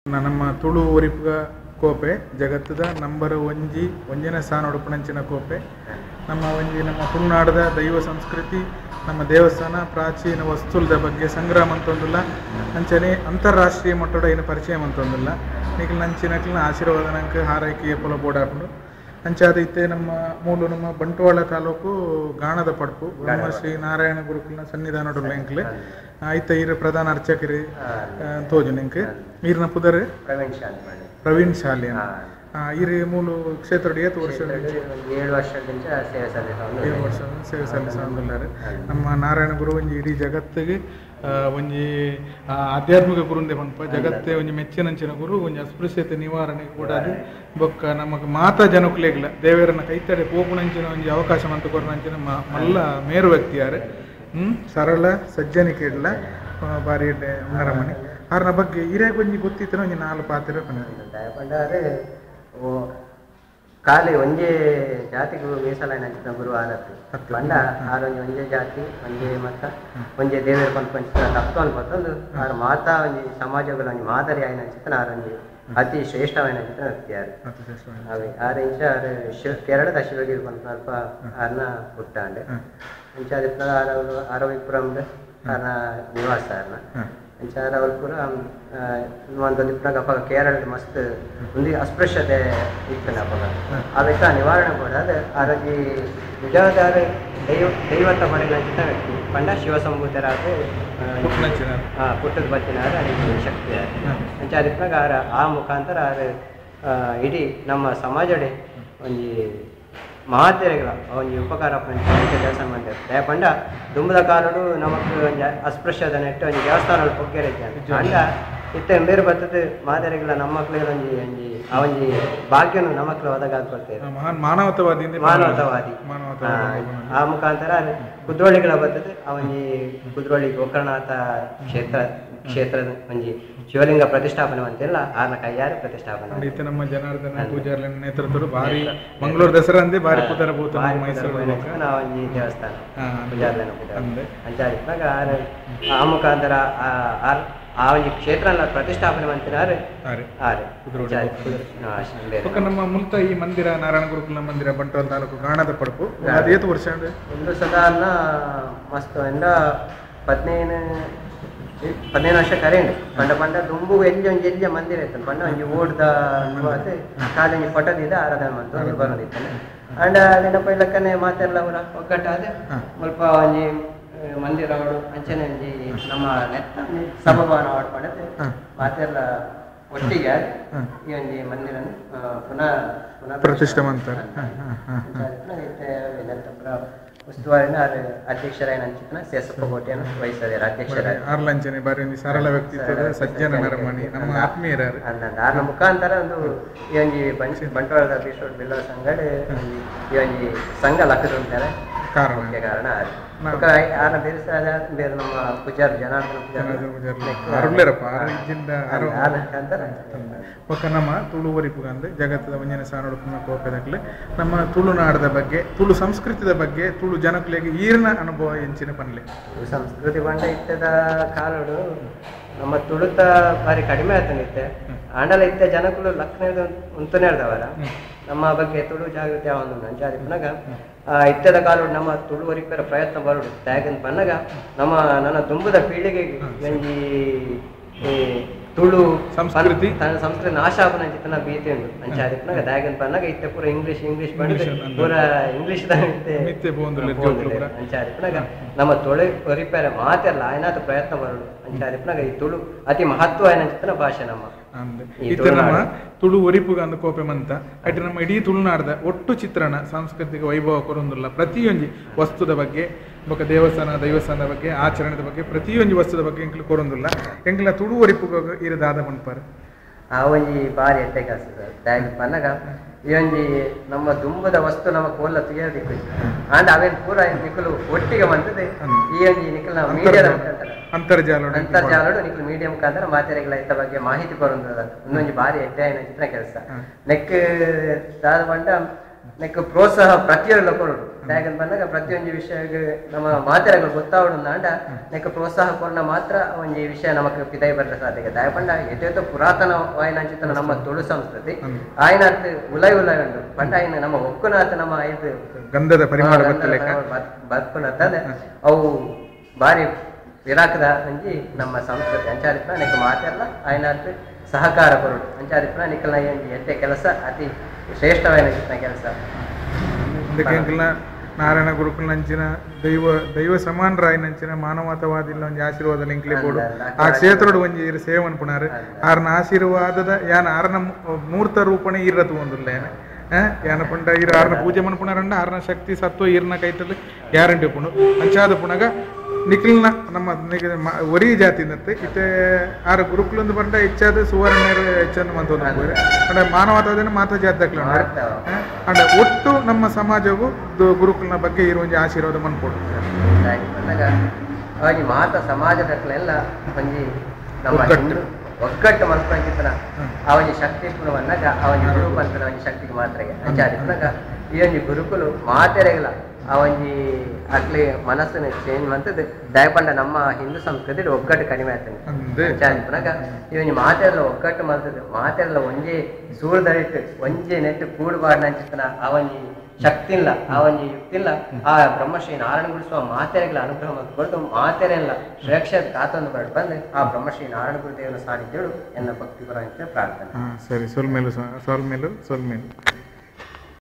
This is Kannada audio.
ನಮ್ಮ ತುಳು ಒರಿಪುಗ ಕೋಪೆ ಜಗತ್ತದ ನಂಬರ್ ಒಂಜಿ ಒಂಜನೇ ಸ್ಥಾನ ಉಡುಪುನಂಚಿನ ಕೋಪೆ ನಮ್ಮ ತುಳುನಾಡದ ದೈವ ಸಂಸ್ಕೃತಿ ನಮ್ಮ ದೇವಸ್ಥಾನ ಪ್ರಾಚೀನ ವಸ್ತುಲದ ಬಗ್ಗೆ ಸಂಗ್ರಹ ಮಂತೊಂದುಲ್ಲ ಅಂಚನೆ ಅಂತಾರಾಷ್ಟ್ರೀಯ ಮಟ್ಟದ ಏನು ಪರಿಚಯ ಮಂತೊಂದುಲ್ಲ ನಿಖಿಲ್ ನಂಚಿನಕ್ಲಿನ ಆಶೀರ್ವಾದ ನಂಗೆ ಹಾರೈಕೆ ಪೊಲ ಬೋಡಾಪುಂಡು ಅಂಚಾದ ಇತ್ತೆ ನಮ್ಮ ಬಂಟ್ವಾಳ ತಾಲೂಕು ಗಾಣದ ಪಡ್ಪು ಬ್ರಹ್ಮ ಶ್ರೀ ನಾರಾಯಣ ಗುರುಕುಲನ ಸನ್ನಿಧಾನ ಎಂಕ್ಲೆ ಐತ ಈರ ಪ್ರಧಾನ ಅರ್ಚಕರು ತೋಜು ನಿಂಕ್ ಈರ್ನ ಪುದರ್ ಪ್ರವೀಣ್ ಶಾಲೆ ಈರಿ ಮೂಲು ಕ್ಷೇತ್ರ 7 ವರ್ಷದಿಂದ ಸೇವೆ ಸಲ್ಲಿಸುತ್ತಾರೆ ನಮ್ಮ ನಾರಾಯಣ ಗುರು ಒಂಜಿ ಇಡೀ ಜಗತ್ತಿಗೆ ಒಂಜಿ ಆಧ್ಯಾತ್ಮಿಕ ಗುರುಂದೆ ಪನ್ಪ ಜಗತ್ತೇ ಒಂಜಿ ಮೆಚ್ಚಿನಂಚಿನ ಗುರು ಒಂಜಿ ಅಸ್ಪೃಶ್ಯತೆ ನಿವಾರಣೆ ಕೂಡ ಬೊಕ್ಕ ನಮಗೆ ಮಾತಾ ಜನಕ್ಲೇಗ್ಲ ದೇವರನ್ನ ಕೈತಡೆ ಪೋಪುನಂಚಿನ ಒಂಜಿ ಅವಕಾಶ ಮಂತು ಕೊರನಂಚಿನ ಮಲ್ಲ ಮೇರು ವ್ಯಕ್ತಿಯಾರೆ ಸರಳ ಸಜ್ಜನಿಕೆಡ್ಲ ಬಾರಿ ಉನ್ನರಮಣಿ ಅವ್ರನ್ನ ಬಗ್ಗೆ ಹಿರಿಯಾಗಿ ಒಂಜಿ ಗೊತ್ತಿತ್ತು ಒಂಜಿ 4 ಪಾತ್ರ ಪಂಡಾರೆ ಕಾಲಿ ಒಂಜೇ ಜಾತಿಗೂ ಮೀಸಲಾಯಿನ ಗುರು ಆದತ್ತು ಪಂಡ ಆರೊಂಜಿ ಒಂಜೇ ಜಾತಿ ಒಂಜೇ ಮತ ಒಂಜೇ ದೇವರ ಪಂಚ ತತ್ವ ಅನ್ಪತ್ತೊಂದು ಆರ ಮಾತಾ ಒಂಜಿ ಸಮಾಜಗಳ ಒಂಜಿ ಮಾದರಿ ಆಯ್ನ ಚಿತ್ತನ ಆರೊಂಜಿ ಅತಿ ಶ್ರೇಷ್ಠವಾಯಿನ ಚಿತ್ತನ ವ್ಯಕ್ತಿಯಾರು ಅವೆ ಆರ ಇಂಚ ಕೇರಳದ ಶಿವಗಿರಿ ಪಂಪ ಅಲ್ಪ ಆರ್ನ ಹುಟ್ಟಾಂಡೆ ಇಂಚ ಅದಕ್ಕೆ ಆರೋಗ್ಯಪುರಂದ ಆರ್ನ ನಿವಾಸ ಆರ್ನ ಇಂಚಾರ ಅವ್ರು ಪೂರ ಒಂದು ದಿಪ್ಪನಾಗ ಅಪ್ಪ ಕೇರಳದ ಮಸ್ತ್ ಒಂದು ಅಸ್ಪೃಶ್ಯತೆ ಇತ್ತು ಅಪ್ಪ ಅದಕ್ಕೆ ನಿವಾರಣೆ ಕೂಡ ಅದು ಆರೋಗ್ಯ ನಿಜವಾದ ದೈವತ ಪಡೆದ ವ್ಯಕ್ತಿ ಪಂಡ ಶಿವಸಂಭೂತರಾದ ಪುಟ್ಟದ ಬಚ್ಚಿನಾರ ಶಕ್ತಿ ಅಂಚ ದಿಪ್ಪನಾಗ ಆ ಮುಖಾಂತರ ಇಡೀ ನಮ್ಮ ಸಮಾಜಡೆ ಒಂಜಿ ಮಹಾತೆರೆಗಳ ಒಂಜಿ ಉಪಕಾರ ಕೆಲಸ ಮಾಡ್ತಾರೆ ಪಂಡ ದುಂಬದ ಕಾಲಡು ನಮಕ್ ಅಸ್ಪೃಶ್ಯದ ನೆಟ್ಟು ಒಂಜಿ ದೇವಸ್ಥಾನ ಪೊಗ್ಗೆರೆ ಅಂಡ ಇತ್ತೆ ಬೇರೆ ಬರ್ತದೆ ಮಾದರಿಗಳ ನಮ್ಮ ಮಕ್ಳಿಗೆ ಒಂಜಿ ಒಂಜಿ ಭಾಗ್ಯನು ನಮ್ಮ ಮಕ್ಳು ಒದಗಾಕೊಳ್ತೇವೆ ಮಾನವತಾವಾದಿ ಆ ಮುಖಾಂತರ ಕುದ್ರೋಳಿಗಳ ಬರ್ತದೆ ಒಂಜಿ ಕುದ್ರೋಳಿ ಗೋಕರ್ಣನಾಥ ಕ್ಷೇತ್ರದ ಒಂಜಿ ಶಿವಲಿಂಗ ಪ್ರತಿಷ್ಠಾಪನೆ ಅಂತೆಲ್ಲ ಆರ್ನ ಕೈಯಾರೆ ಪ್ರತಿಷ್ಠಾಪನೆ ನಮ್ಮ ಜನಾರ್ದನ ಪೂಜಾರಿ ನೇತೃತ್ವದ ಬಾರಿ ಮಂಗಳೂರು ದಸರಾ ಅಂದೇ ಬಾರಿ ಪುದರ ಬೋತ ಒಂಜಿ ದೇವಸ್ಥಾನ ಪೂಜಾರ್ಲನ ಅಂಚಾರಿಪ್ಪಾಗ ಆ ಮುಖಾಂತರ ಆ ಒಂಜಿ ಕ್ಷೇತ್ರ ಪ್ರತಿಷ್ಠಾಪನೆ ಅಂತಿನಾರೆ ನಮ್ಮ ಮುಲ್ತ ಈ ಮಂದಿರ ನಾರಾಯಣ ಗುರುಕುಲ ಮಂದಿರ ಬಂಟ್ವಾಳ ತಾಲೂಕು ಗಾಣದ ಪಡಪು ಅದೇತು ವರ್ಷ ಒಂದು ಸದಾನ ಮಸ್ತ್ ಎಂದ 15 ವರ್ಷ ಕರೆಂಡು ಪಂಡ ದುಂಬು ಎಲ್ಲಿ ಮಂದಿರ ಇತ್ತು ಪಂಡ ಒಂಜಿ ಓಡ್ದ ಕಾಲೊಂಜಿ ಪಟದಿದ ಆರಾಧನೆ ಮಂತು ಬರೋದಿತ್ತಾನೆ ಅಂಡ ನೆನಪ ಇಲ್ಲಕ್ಕನೆ ಮಾತೆಲ್ಲ ಅವರ ಒಗ್ಗಟ್ಟಾದ ಸ್ವಲ್ಪ ಒಂಜಿ ಮಂದಿರ ಅವಳು ಅಂಚನೆ ಒಂಜಿ ನಮ್ಮ ನೆತ್ತ ಸಭಾಭವನ ಆಡ್ಕೊಂಡತ್ತೆ ಮಾತೆಲ್ಲ ಒಟ್ಟಿಗೆ ಈ ಒಂಜಿ ಮಂದಿರ ಪುನಃ ಪ್ರತಿಷ್ಠೆ ಮಾಡ್ತಾರೆ ಉಸ್ತುವಾರಿನ ಅಧ್ಯಕ್ಷರಾಯ ನಂಚಿನ ಸೇಸಪ್ಪ ಕೋಟೆಯನ್ನು ವಹಿಸಿದ್ದಾರೆ ಅಧ್ಯಕ್ಷರಾಯ ಆರ್ಲಂಚನೆ ಬಾರಿ ಒಂದು ಸರಳ ವ್ಯಕ್ತಿತ್ವದ ಸಜ್ಜನ ನರಮಣಿ ನಮ್ಮ ಆತ್ಮೀಯರಾರು ಆರ್ನ ಮುಖಾಂತರ ಒಂದು ಈ ಒಂಜಿ ಬಂಟ್ವಾಳದ ಬೀಶ್ವರ ಬಿಲ್ಲವ ಸಂಘಡೆ ಈ ಒಂಜಿ ಸಂಘ ಲಕ್ಕದ ಅಂತಾರೆ ಕಾರಣ ಆರ್ನ ಬೇರೆ ನಮ್ಮ ಪೂಜಾರಿ ಒಕ್ಕ ನಮ್ಮ ತುಳು ಒರಿಪುಗ ಅಂದ್ರೆ ಜಗತ್ತದ ಒಂಜನೇ ಸಾನೋಡುಪುನ ಕೋಪೆದಾಗಲೇ ನಮ್ಮ ತುಳುನಾಡದ ಬಗ್ಗೆ ತುಳು ಸಂಸ್ಕೃತಿದ ಬಗ್ಗೆ ತುಳು ಜನಕ್ಲೆಗೆ ಈರ್ನ ಅನುಭವ ಎಂಚಿನ ಪನ್ಲೆ ಸಂಸ್ಕೃತಿ ಬಂಡ ಇತ್ತದ ಕಾಲಡು ನಮ್ಮ ತುಳುತ ಬಾರಿ ಕಡಿಮೆ ಆಯ್ತಾನಿತ್ತೆ ಆಂಡಲ ಇತ್ತೆ ಜನಗಳು ಲಕ್ಷಣದ ಉಂತನೇ ಹೇಳ್ದವರ ನಮ್ಮ ಬಗ್ಗೆ ತುಳು ಜಾಗೃತಿ ಒಂದು ನಂಜಾರಿ ಪುನಗ ಇತ್ತದ ಕಾಲಡು ನಮ್ಮ ತುಳು ಒರಿಪರ ಪ್ರಯತ್ನ ಬರುಡು ತ್ಯಾಗನ್ ಪನ್ನಗ ನನ್ನ ತುಂಬದ ಪೀಳಿಗೆಗೆ ಒಂಜಿ ತುಳು ಸಂಸ್ಕೃತಿ ನಾಶ ಆಪನ ಭೀತಿ ಉಂಟು ಅಂಚಾದಿ ಪುನಗ ತ್ಯಾಗನ್ ಪನ್ನಗ ಇತ್ತೆ ಪೂರ ಇಂಗ್ಲಿಷ್ ಬಂದು ಪೂರ ಇಂಗ್ಲಿಷ್ ಅಂಚಾದಿ ಪುನಗ ನಮ್ಮ ತುಳು ಒರಿಪರ ಮಾತೆಲ್ಲ ಆಯ್ನಾದ ಪ್ರಯತ್ನ ಬರುಡು ಅಂಚಾದಿ ಪುನಗ ಈ ತುಳು ಅತಿ ಮಹತ್ವ ಆಯ್ನ ಭಾಷೆ ನಮ್ಮ ನಮ್ಮ ತುಳು ಒರಿಪುಗ ಅಂದ ಕೋಪೆ ಮಂತ ಅಟ್ ನಮ್ಮ ಇಡೀ ತುಳುನಾಡದ ಒಟ್ಟು ಚಿತ್ರಣ ಸಾಂಸ್ಕೃತಿಕ ವೈಭವ ಕೊರೊಂದುಲ್ಲ ಪ್ರತಿಯೊಂದು ವಸ್ತುದ ಬಗ್ಗೆ ಬೊಕ್ಕ ದೈವಸ್ಥಾನದ ಬಗ್ಗೆ ಆಚರಣೆದ ಬಗ್ಗೆ ಪ್ರತಿಯೊಂದು ವಸ್ತುದ ಬಗ್ಗೆ ಎಂಕ್ಲು ಕೊರೊಂದುಲ್ಲ ಎಂಕ್ಲ ತುಳು ಒರಿಪುಗ ಇರದಾದ ಮನ್ಪಾರ ಆ ಒಂಜಿ ಬಾರಿ ಎಟ್ಟೆಗಾಸ್ತದ ಪನ್ನಗ ಈ ಒಂಜಿ ನಮ್ಮ ದುಂಬದ ವಸ್ತು ನಮ್ಮ ಕೋಲ್ಲ ತೆಗೆಯೋದಿಕ್ಕು ಅಂಡ್ ಅವೇನ್ ಪೂರ ನಿಖಲು ಒಟ್ಟಿಗೆ ಬಂದದೆ ಈ ಒಂಜಿ ನಿಖಲ್ ನಾವು ಮೀಡಿಯಾದ ಅಂತರ್ಜಾಲಡು ನಿಖಲು ಮೀಡಿಯಾ ಮುಖಾಂತರ ಮಾತೆರೆಗಳ ಇತ್ತ ಬಗ್ಗೆ ಮಾಹಿತಿ ಕೊರೊಂದದ ಇನ್ನೊಂಜಿ ಬಾರಿ ಎಡ್ಡೆ ಚಿತ್ರ ಕೆಲಸ ನೆಕ್ ದಾದ ಬಂಡ ನೆಕ್ ಪ್ರೋತ್ಸಾಹ ಪ್ರತಿಯೊಂದು ಕೊರಡು ಯಾಕಂತ ಬಂದಾಗ ಪ್ರತಿಯೊಂದು ವಿಷಯ ನಮ್ಮ ಮಾತೆರೆಗಳು ಗೊತ್ತಾವಡು ಅಂಡ ನೆಕ್ಕ ಪ್ರೋತ್ಸಾಹ ಕೊರ್ನ ಮಾತ್ರ ಒಂಜಿ ವಿಷಯ ನಮಕ್ ಪಿದೈ ಬರ್ದ ಸಾಧ್ಯತೆ ದಾಯಪಂಡ ಎಷ್ಟೋ ಪುರಾತನವಾಯಿನ ಅಂಚಿತ ನಮ್ಮ ತುಳು ಸಂಸ್ಕೃತಿ ಆಯ್ನ ಉಲೈ ಉಂಡು ಪಂಡ ಆಯ್ನ ನಮ್ಮ ಒಕ್ಕುನಾಥ ನಮ್ಮ ಇದು ಗಂಧದ ಪರಿಮಳ ಬದುಕುನತ್ತದ ಅವು ಬಾರಿ ವಿರಾಕದ ಅಂಜಿ ನಮ್ಮ ಸಂಸ್ಕೃತಿ ಅಂಚಾರಿಪ್ಪ ನೆಕ್ಕ ಮಾತೆಲ್ಲ ಆಯ್ನ ಸಹಕಾರ ಕೊರಡು ಅಂಚಾರಿಪ್ಪ ನಿಕ್ಕಲ್ನ ಎಟ್ಟೆ ಕೆಲಸ ಅತಿ ಶ್ರೇಷ್ಠವಾದ ಕೆಲಸ ನಾರಾಯಣ ಗುರುಕುಲ ನಂಚಿನ ದೈವ ಸಮಾನರಾಯನಂಚಿನ ಮಾನವತಾವಾದಿಲ್ಲ ಒಂಜಿ ಆಶೀರ್ವಾದ ಲಿಂಕ್ಲಿ ಕೊಡು ಆ ಕ್ಷೇತ್ರಡು ಒಂಜಿ ಇರು ಸೇವನ್ ಪುನಾರು ಆರ್ನ ಆಶೀರ್ವಾದದ ಯಾನ ಆರ್ನ ಮೂರ್ತ ರೂಪಣೆ ಇರತು ಒಂದುಲ್ಲ ಯಾನ ಪಂಡ ಇರ ಆರ್ನ ಪೂಜೆ ಮನ್ಪುಣಾರಂಡ ಆರ್ನ ಶಕ್ತಿ ಸತ್ವ ಈರ್ನ ಕೈತಲ್ಲಿ ಗ್ಯಾರಂಟಿ ಪುಣು ಅಂಚಾದ ಪುಣಗ ನಿಖಿಲ್ನ ನಮ್ಮ ಒರಿ ಜಾತಿ ಇತ್ತೆ ಆರು ಗುರುಕುಲೊಂದು ಬಂಡ ಹೆಚ್ಚಾದ ಸುವರ್ಣರು ಹೆಚ್ಚನ್ನು ಮಂತೊಂದು ಅಂದ್ರೆ ಮಾನವತಾವದಿನ ಮಾತಾ ಜಾತಕ್ಲ ಅಂಡ್ ಒಟ್ಟು ನಮ್ಮ ಸಮಾಜವು ಗುರುಕುಲನ ಬಗ್ಗೆ ಇರುವಂಜಿ ಆಶೀರ್ವಾದ ಮನ್ಕೊಡು ಅವಂಜಿ ಮಾತಾ ಸಮಾಜದಕ್ಲೆಲ್ಲ ಒಂಜಿ ನಮ್ಮ ಒಗ್ಗಟ್ಟು ಮನ್ಪಂಚಿತನ ಅವನಿ ಶಕ್ತಿ ಪುಣವನ್ನಾಗ ಅವನಿ ಗುರು ಪಂತನ ಅವನಿ ಶಕ್ತಿಗೆ ಮಾತ್ರ ಅಂಚಾರಿನಾಗ ಈ ಒಂಜಿ ಗುರುಕುಲು ಮಾತೆರೆಗಳ ಅವನಿ ಅಕ್ಲಿ ಮನಸ್ಸನ್ನು ಚೇಂಜ್ ಮಾಡ್ತದೆ ದಯಪಂಡ ನಮ್ಮ ಹಿಂದೂ ಸಂಸ್ಕೃತಿ ಒಗ್ಗಟ್ಟು ಕಡಿಮೆ ಆಗ್ತದೆ ಚಾಲಿಪನಾಗ ಇವನ್ ಮಾತೆಲ್ಲ ಒಗ್ಗಟ್ಟು ಮಾಡ್ತದೆ ಮಾತೆಲ್ಲ ಒಂಜಿ ಸೂರ್ದರಿಟ್ಟು ಒಂಜಿ ನೆಟ್ಟು ಕೂಡುಬಾರ್ನ ಅಂಚಿತನ ಅವನಿ ಶಕ್ತಿ ಇಲ್ಲ ಅವನಿ ಯುಕ್ತಿಲ್ಲ ಆ ಬ್ರಹ್ಮಶ್ರೀ ನಾರಾಯಣ ಗುರುಸುವ ಮಾತೆರೆಗಳ ಅನುಗ್ರಹ ಮಾಡಿಕೊಂಡು ಮಾತೆರೆಲ್ಲ ಶ್ರೇಕ್ಷ ಕಾತೊಂದು ಬರಡು ಬಂದು ಆ ಬ್ರಹ್ಮಶ್ರೀ ನಾರಾಯಣ ಗುರುದೇವರ ಸಾನ್ನಿಧ್ಯಗಳು ಎನ್ನ ಭಕ್ತಿಪರ ಅಂತ ಪ್ರಾರ್ಥನೆ ಸರಿ ಸೊಲ್ಮೇಲು